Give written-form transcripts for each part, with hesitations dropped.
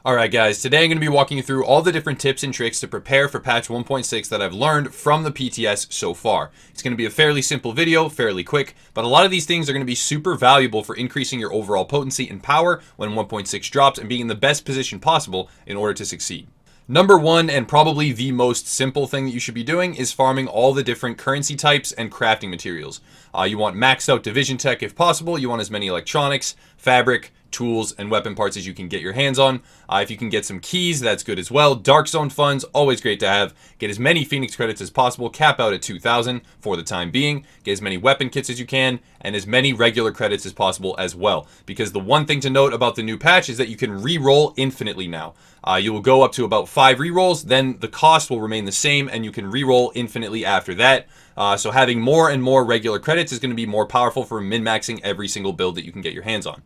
Alright guys, today I'm going to be walking you through all the different tips and tricks to prepare for patch 1.6 that I've learned from the PTS so far. It's going to be a fairly simple video, fairly quick, but a lot of these things are going to be super valuable for increasing your overall potency and power when 1.6 drops and being in the best position possible in order to succeed. Number one, and probably the most simple thing that you should be doing, is farming all the different currency types and crafting materials. You want maxed out division tech if possible. You want as many electronics, fabric, tools, and weapon parts as you can get your hands on. If you can get some keys, that's good as well. Dark Zone funds, always great to have. Get as many Phoenix credits as possible. Cap out at 2,000 for the time being. Get as many weapon kits as you can, and as many regular credits as possible as well. Because the one thing to note about the new patch is that you can re-roll infinitely now. You will go up to about 5 re-rolls, then the cost will remain the same, and you can re-roll infinitely after that. So having more and more regular credits is going to be more powerful for min-maxing every single build that you can get your hands on.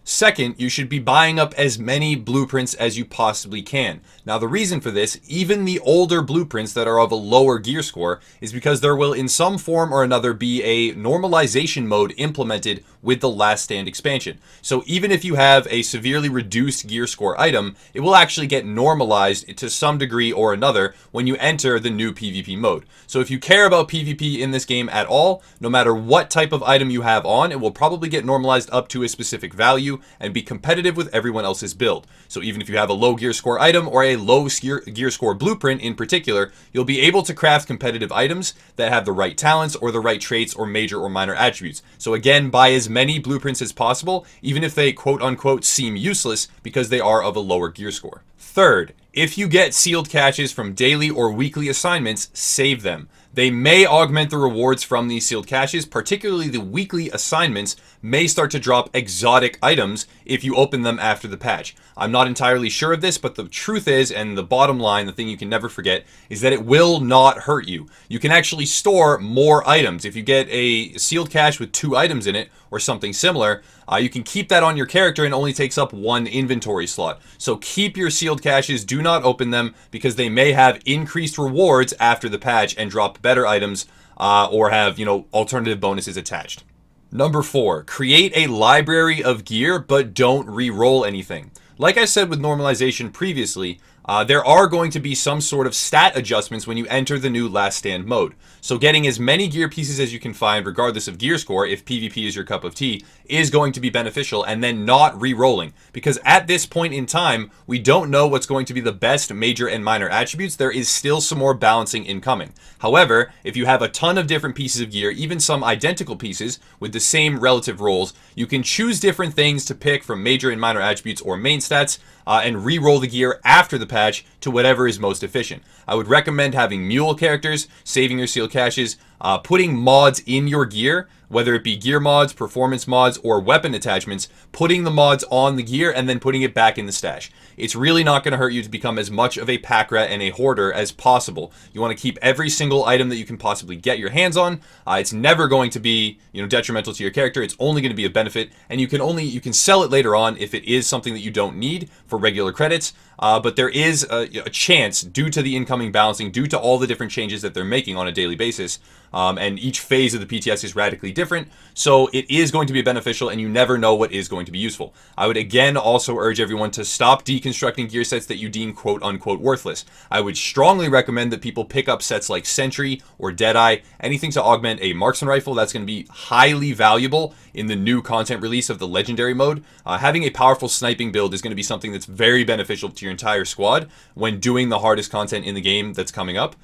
Second, you should be buying up as many blueprints as you possibly can. Now, the reason for this, even the older blueprints that are of a lower gear score, is because there will in some form or another be a normalization mode implemented with the Last Stand expansion. So even if you have a severely reduced gear score item, it will actually get normalized to some degree or another when you enter the new PvP mode. So if you care about PvP in this game at all, no matter what type of item you have on, it will probably get normalized up to a specific value and be competitive with everyone else's build. So even if you have a low gear score item or a low gear score blueprint in particular, you'll be able to craft competitive items that have the right talents or the right traits or major or minor attributes. So again, buy as many blueprints as possible, even if they quote unquote seem useless because they are of a lower gear score. Third, if you get sealed caches from daily or weekly assignments, save them. They may augment the rewards from these sealed caches, particularly the weekly assignments may start to drop exotic items if you open them after the patch. I'm not entirely sure of this, but the truth is, and the bottom line, the thing you can never forget, is that it will not hurt you. You can actually store more items. If you get a sealed cache with 2 items in it, or something similar, you can keep that on your character and it only takes up 1 inventory slot. So keep your sealed caches, do not open them, because they may have increased rewards after the patch and drop better items or have, alternative bonuses attached. Number 4, create a library of gear, but don't re-roll anything. Like I said with normalization previously, there are going to be some sort of stat adjustments when you enter the new Last Stand mode. So getting as many gear pieces as you can find, regardless of gear score, if PvP is your cup of tea, is going to be beneficial, and then not re-rolling. Because at this point in time, we don't know what's going to be the best major and minor attributes. There is still some more balancing incoming. However, if you have a ton of different pieces of gear, even some identical pieces with the same relative rolls, you can choose different things to pick from major and minor attributes or main stats, and re-roll the gear after the patch to whatever is most efficient. I would recommend having mule characters, saving your sealed caches, putting mods in your gear, whether it be gear mods, performance mods, or weapon attachments, putting the mods on the gear and then putting it back in the stash. It's really not going to hurt you to become as much of a pack rat and a hoarder as possible. You want to keep every single item that you can possibly get your hands on. It's never going to be, detrimental to your character. It's only going to be a benefit, and you can sell it later on if it is something that you don't need for regular credits. But there is a chance, due to the incoming balancing, due to all the different changes that they're making on a daily basis, and each phase of the PTS is radically different, so it is going to be beneficial, and you never know what is going to be useful. I would again also urge everyone to stop deconstructing gear sets that you deem quote unquote worthless. I would strongly recommend that people pick up sets like Sentry or Deadeye, anything to augment a marksman rifle. That's going to be highly valuable in the new content release of the legendary mode. Having a powerful sniping build is going to be something that's very beneficial to your entire squad when doing the hardest content in the game that's coming up.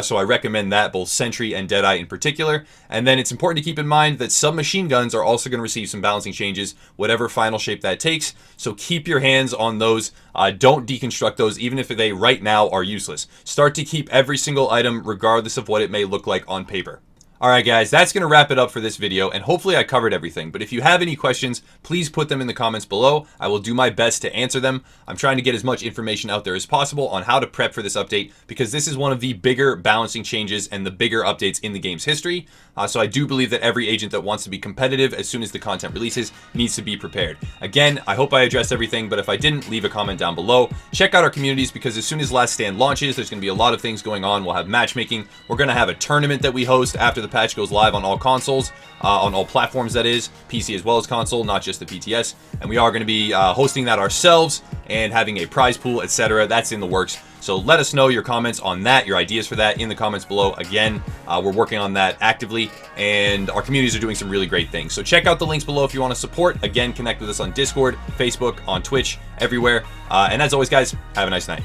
So I recommend that, both Sentry and Deadeye in particular. And then it's important to keep in mind that submachine guns are also going to receive some balancing changes, whatever final shape that takes. So keep your hands on those. Don't deconstruct those, even if they right now are useless. Start to keep every single item regardless of what it may look like on paper. Alright guys, that's going to wrap it up for this video, and hopefully I covered everything. But if you have any questions, please put them in the comments below. I will do my best to answer them. I'm trying to get as much information out there as possible on how to prep for this update, because this is one of the bigger balancing changes and the bigger updates in the game's history. So I do believe that every agent that wants to be competitive as soon as the content releases needs to be prepared. Again, I hope I addressed everything, but if I didn't, leave a comment down below. Check out our communities, because as soon as Last Stand launches, there's going to be a lot of things going on. We'll have matchmaking. We're going to have a tournament that we host after the patch goes live on all consoles, on all platforms, that is, PC as well as console, not just the PTS. And we are going to be hosting that ourselves and having a prize pool, etc. That's in the works. So let us know your comments on that, your ideas for that in the comments below. Again, we're working on that actively, and our communities are doing some really great things. So check out the links below if you want to support. Again, connect with us on Discord, Facebook, on Twitch, everywhere. And as always, guys, have a nice night.